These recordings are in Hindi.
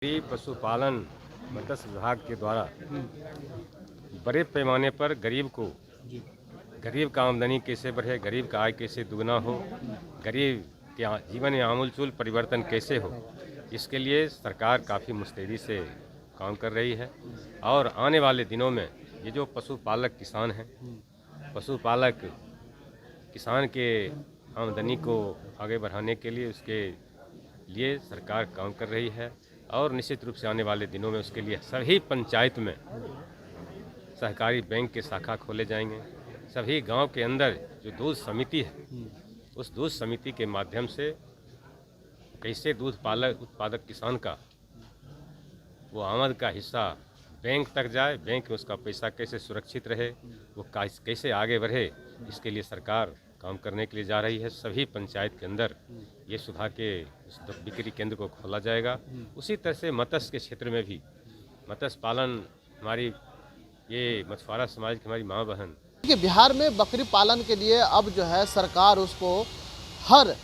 पशुपालन मत्स्य विभाग के द्वारा बड़े पैमाने पर गरीब का आमदनी कैसे बढ़े, गरीब का आय कैसे दुगना हो, गरीब के जीवन में आमूलचूल परिवर्तन कैसे हो, इसके लिए सरकार काफ़ी मुस्तैदी से काम कर रही है। और आने वाले दिनों में ये जो पशुपालक किसान हैं, पशुपालक किसान के आमदनी को आगे बढ़ाने के लिए उसके लिए सरकार काम कर रही है। और निश्चित रूप से आने वाले दिनों में उसके लिए सभी पंचायत में सहकारी बैंक के शाखा खोले जाएंगे। सभी गांव के अंदर जो दूध समिति है, उस दूध समिति के माध्यम से कैसे दूध उत्पादक किसान का वो आमद का हिस्सा बैंक तक जाए, बैंक में उसका पैसा कैसे सुरक्षित रहे, वो कैसे आगे बढ़े, इसके लिए सरकार काम करने के लिए जा रही है। सभी पंचायत के अंदर ये सुधा के बिक्री केंद्र को खोला जाएगा। उसी तरह से मत्स्य के क्षेत्र में भी मत्स्य पालन हमारी ये मछुआरा समाज की हमारी माँ बहन कि बिहार में बकरी पालन के लिए अब जो है सरकार उसको हर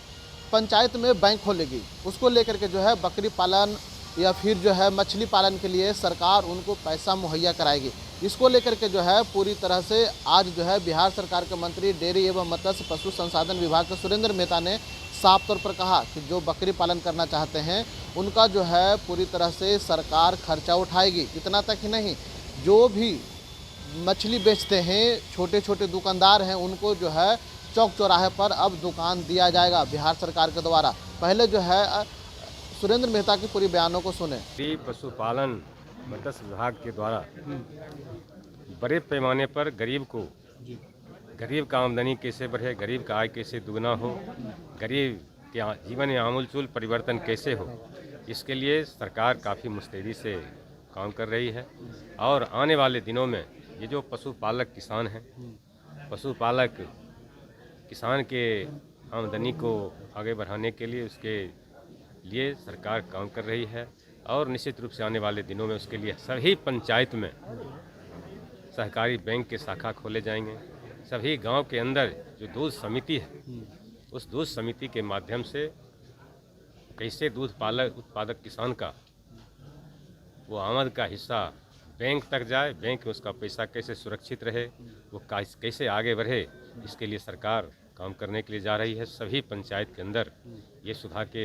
पंचायत में बैंक खोलेगी। उसको लेकर के जो है बकरी पालन या फिर जो है मछली पालन के लिए सरकार उनको पैसा मुहैया कराएगी। इसको लेकर के जो है पूरी तरह से आज जो है बिहार सरकार के मंत्री डेयरी एवं मत्स्य पशु संसाधन विभाग के सुरेंद्र मेहता ने साफ तौर पर कहा कि जो बकरी पालन करना चाहते हैं उनका जो है पूरी तरह से सरकार खर्चा उठाएगी। इतना तक ही नहीं, जो भी मछली बेचते हैं छोटे छोटे दुकानदार हैं उनको जो है चौक चौराहे पर अब दुकान दिया जाएगा बिहार सरकार के द्वारा। पहले जो है सुरेंद्र मेहता की पूरी बयानों को सुने। पशुपालन मत्स्य विभाग के द्वारा बड़े पैमाने पर गरीब का आमदनी कैसे बढ़े, गरीब का आय कैसे दुगना हो, गरीब के जीवन में आमूलचूल परिवर्तन कैसे हो, इसके लिए सरकार काफ़ी मुस्तैदी से काम कर रही है। और आने वाले दिनों में ये जो पशुपालक किसान हैं, पशुपालक किसान के आमदनी को आगे बढ़ाने के लिए उसके लिए सरकार काम कर रही है। और निश्चित रूप से आने वाले दिनों में उसके लिए सभी पंचायत में सहकारी बैंक के शाखा खोले जाएंगे। सभी गांव के अंदर जो दूध समिति है, उस दूध समिति के माध्यम से कैसे दूध उत्पादक किसान का वो आमद का हिस्सा बैंक तक जाए, बैंक में उसका पैसा कैसे सुरक्षित रहे, वो कैसे आगे बढ़े, इसके लिए सरकार काम करने के लिए जा रही है। सभी पंचायत के अंदर ये सुधा के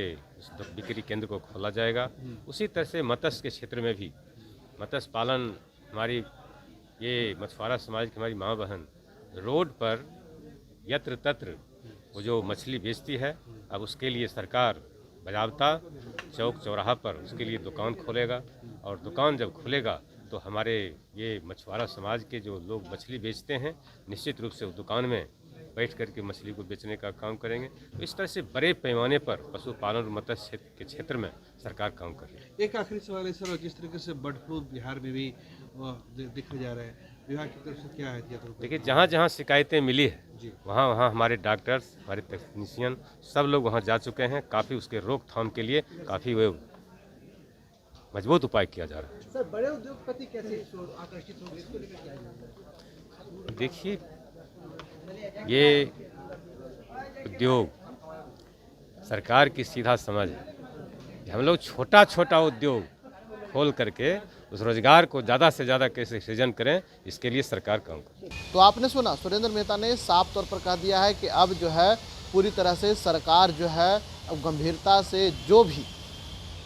बिक्री केंद्र को खोला जाएगा। उसी तरह से मत्स्य के क्षेत्र में भी मत्स्य पालन हमारी ये मछुआरा समाज की हमारी माँ बहन रोड पर यत्र तत्र वो जो मछली बेचती है, अब उसके लिए सरकार बजाबता चौक चौराहा पर उसके लिए दुकान खोलेगा। और दुकान जब खुलेगा तो हमारे ये मछुआरा समाज के जो लोग मछली बेचते हैं निश्चित रूप से उस दुकान में बैठ करके मछली को बेचने का काम करेंगे। तो इस तरह से बड़े पैमाने पर पशुपालन और मत्स्य के क्षेत्र में सरकार काम कर रही है। एक आखिरी सवाल है सर, जिस तरीके से बर्ड फ्लू बिहार में भी देखा जा रहा है, विभाग की तरफ से क्या है? देखिए, जहाँ जहाँ शिकायतें मिली है वहाँ हमारे डॉक्टर्स, हमारे टेक्नीशियन सब लोग वहाँ जा चुके हैं। काफ़ी उसके रोकथाम के लिए काफ़ी वो मजबूत उपाय किया जा रहा है। सर, बड़े उद्योगपति कैसे आकर्षित होंगे, इसको लेकर क्या है? देखिए, ये उद्योग सरकार की सीधा समझ है कि हम लोग छोटा छोटा उद्योग खोल करके उस रोजगार को ज़्यादा से ज़्यादा कैसे सृजन करें, इसके लिए सरकार काम करे। तो आपने सुना, सुरेंद्र मेहता ने साफ तौर पर कह दिया है कि अब जो है पूरी तरह से सरकार जो है अब गंभीरता से जो भी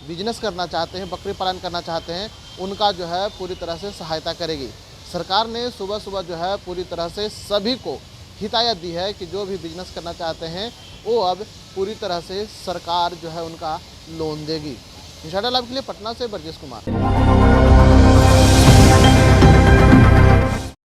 बिजनेस करना चाहते हैं, बकरी पालन करना चाहते हैं, उनका जो है पूरी तरह से सहायता करेगी। सरकार ने सुबह सुबह जो है पूरी तरह से सभी को हिदायत दी है कि जो भी बिजनेस करना चाहते हैं वो अब पूरी तरह से सरकार जो है उनका लोन देगी। इंशाल्लाह के लिए पटना से बरजेश कुमार।